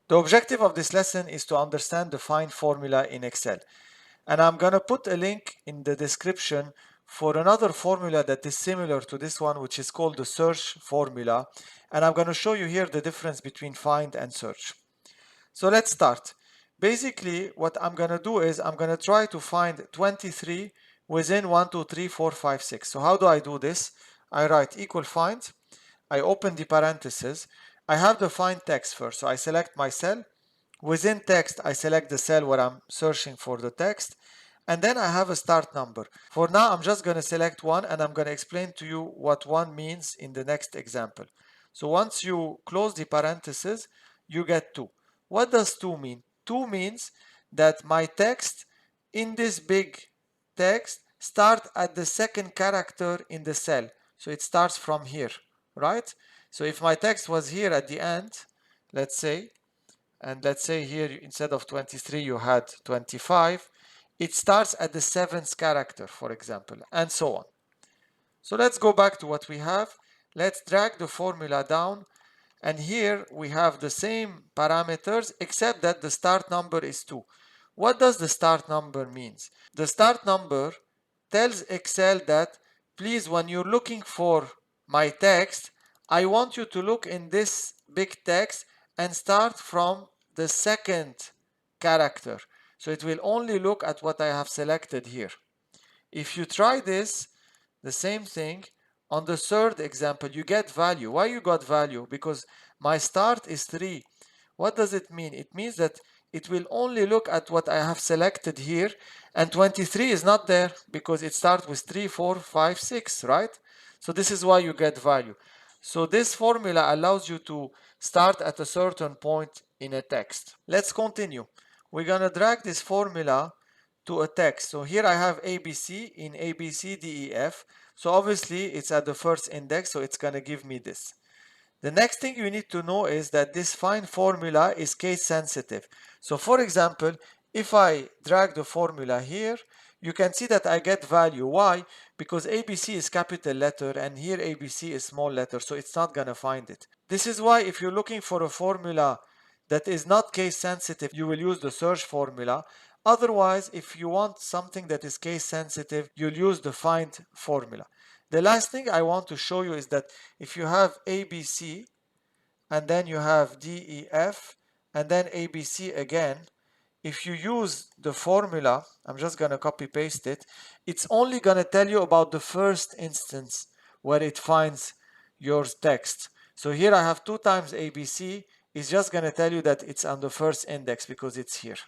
The objective of this lesson is to understand the find formula in Excel. And I'm going to put a link in the description for another formula that is similar to this one, which is called the search formula. And I'm going to show you here the difference between find and search. So let's start. Basically, what I'm going to do is I'm going to try to find 23 within 1, 2, 3, 4, 5, 6. So how do I do this? I write equal find. I open the parentheses. I have the find text first. So I select my cell. Within text, I select the cell where I'm searching for the text. And then I have a start number. For now, I'm just going to select one and I'm going to explain to you what one means in the next example. So once you close the parentheses, you get 2. What does 2 mean? 2 means that my text in this big text start at the second character in the cell. So it starts from here, right? So if my text was here at the end, let's say, and let's say here instead of 23 you had 25, it starts at the 7th character, for example, and so on. So let's go back to what we have. Let's drag the formula down, and here we have the same parameters except that the start number is 2. What does the start number means? The start number tells Excel that please, when you're looking for my text, I want you to look in this big text and start from the second character. So it will only look at what I have selected here. If you try this, the same thing, on the third example, you get value. Why you got value? Because my start is 3. What does it mean? It means that it will only look at what I have selected here, and 23 is not there because it starts with 3, 4, 5, 6, right? So this is why you get value. So this formula allows you to start at a certain point in a text. Let's continue. We're going to drag this formula to a text. So here I have ABC in ABCDEF. So obviously it's at the first index, so it's going to give me this. The next thing you need to know is that this find formula is case sensitive. So for example, if I drag the formula here, you can see that I get value. Why? Because ABC is capital letter and here ABC is small letter, so it's not going to find it. This is why if you're looking for a formula that is not case sensitive, you will use the search formula. Otherwise, if you want something that is case sensitive, you'll use the find formula. The last thing I want to show you is that if you have ABC and then you have DEF and then ABC again, if you use the formula, I'm just going to copy paste it, it's only going to tell you about the first instance where it finds your text. So here I have 2 times ABC. It's just going to tell you that it's on the first index because it's here.